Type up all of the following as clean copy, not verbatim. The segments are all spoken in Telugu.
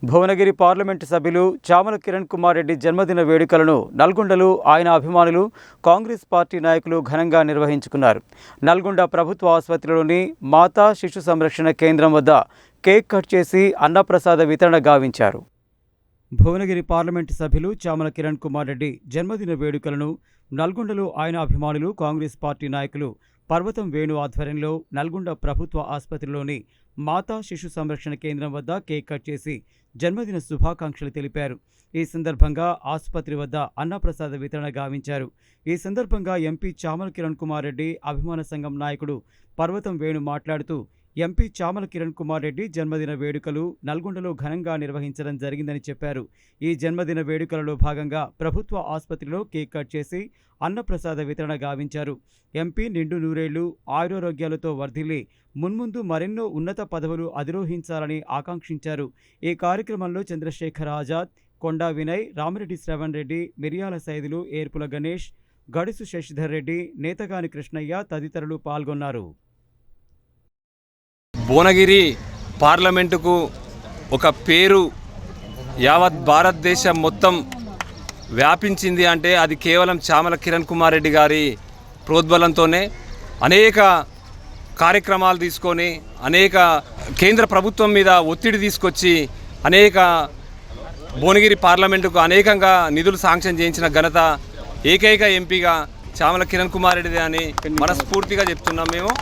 భువనగిరి పార్లమెంటు సభ్యులు చామల కిరణ్ కుమార్ రెడ్డి జన్మదిన వేడుకలను నల్గొండలో ఆయన అభిమానులు కాంగ్రెస్ పార్టీ నాయకులు ఘనంగా నిర్వహించుకున్నారు. నల్గొండ ప్రభుత్వ ఆసుపత్రిలోని మాతా శిశు సంరక్షణ కేంద్రం వద్ద కేక్ కట్ చేసి అన్నప్రసాద వితరణ గావించారు. భువనగిరి పార్లమెంటు సభ్యులు చామల కిరణ్ కుమార్ రెడ్డి జన్మదిన వేడుకలను నల్గొండలో ఆయన అభిమానులు కాంగ్రెస్ పార్టీ నాయకులు పర్వతం వేణు ఆధ్వర్యంలో నల్గొండ ప్రభుత్వ ఆసుపత్రిలోని మాతా శిశు సంరక్షణ కేంద్రం వద్ద కేక్ కట్ చేసి జన్మదిన శుభాకాంక్షలు తెలిపారు. ఈ సందర్భంగా ఆసుపత్రి వద్ద అన్నప్రసాద వితరణ గావించారు. ఈ సందర్భంగా ఎంపీ చామల కిరణ్ కుమార్ రెడ్డి అభిమాన సంఘం నాయకుడు పర్వతం వేణు మాట్లాడుతూ ఎంపీ చామల కిరణ్ కుమార్ రెడ్డి జన్మదిన వేడుకలు నల్గొండలో ఘనంగా నిర్వహించడం జరిగిందని చెప్పారు. ఈ జన్మదిన వేడుకలలో భాగంగా ప్రభుత్వ ఆసుపత్రిలో కేక్ కట్ చేసి అన్నప్రసాద వితరణ గావించారు. ఎంపీ నిండు నూరేళ్లు ఆయురారోగ్యాలతో వర్ధిల్లి మున్ముందు మరెన్నో ఉన్నత పదవులు అధిరోహించాలని ఆకాంక్షించారు. ఈ కార్యక్రమంలో చంద్రశేఖర్ ఆజాద్, కొండా వినయ్, రామిరెడ్డి శ్రవణ్ రెడ్డి, మిరియాల సైదులు, ఏర్పుల గణేష్, గడుసు శశిధర్ రెడ్డి, నేతగాని కృష్ణయ్య తదితరులు పాల్గొన్నారు. భువనగిరి పార్లమెంటుకు ఒక పేరు యావత్ భారతదేశం మొత్తం వ్యాపించింది అంటే అది కేవలం చామల కిరణ్ కుమార్ రెడ్డి గారి ప్రోద్బలంతోనే. అనేక కార్యక్రమాలు తీసుకొని అనేక కేంద్ర ప్రభుత్వం మీద ఒత్తిడి తీసుకొచ్చి అనేక భువనగిరి పార్లమెంటుకు అనేకంగా నిధులు శాంక్షన్ చేయించిన ఘనత ఏకైక ఎంపీగా చామల కిరణ్ కుమార్ రెడ్డిదే అని మనస్ఫూర్తిగా చెప్తున్నాం. మేము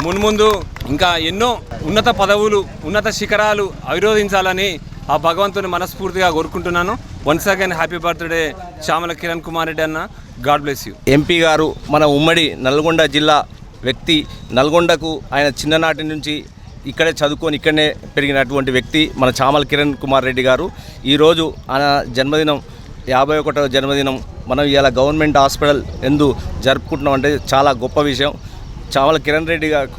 మున్ముందు ఇంకా ఎన్నో ఉన్నత పదవులు, ఉన్నత శిఖరాలు అవిరోధించాలని ఆ భగవంతుని మనస్ఫూర్తిగా కోరుకుంటున్నాను. Once again happy birthday Chamala Kiran Kumar Reddy అన్న. God bless you. ఎంపీ గారు మన ఉమ్మడి నల్గొండ జిల్లా వ్యక్తి. నల్గొండకు ఆయన చిన్ననాటి నుంచి ఇక్కడే చదువుకొని ఇక్కడనే పెరిగినటువంటి వ్యక్తి మన చామల కిరణ్ కుమార్ రెడ్డి గారు. ఈరోజు ఆయన జన్మదినం 51వ జన్మదినం మనం ఇలా గవర్నమెంట్ హాస్పిటల్ ఎందు జరుపుకుంటున్నాం అంటే చాలా గొప్ప విషయం. చామల కిరణ్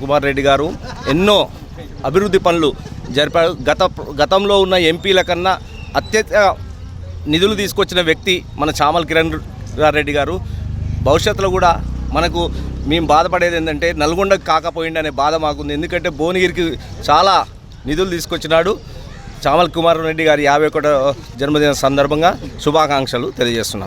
కుమార్ రెడ్డి గారు ఎన్నో అభివృద్ధి పనులు జరిపారు. గతంలో ఉన్న ఎంపీల కన్నా అత్యధిక నిధులు తీసుకొచ్చిన వ్యక్తి మన చామల కిరణ్ రెడ్డి గారు. భవిష్యత్తులో కూడా మనకు మేము బాధపడేది ఏంటంటే నల్గొండకు కాకపోయిందనే బాధ మాకుంది. ఎందుకంటే భువనగిరికి చాలా నిధులు తీసుకొచ్చినాడు. చామల కుమార్ రెడ్డి గారి 51వ జన్మదిన సందర్భంగా శుభాకాంక్షలు తెలియజేస్తున్నాం.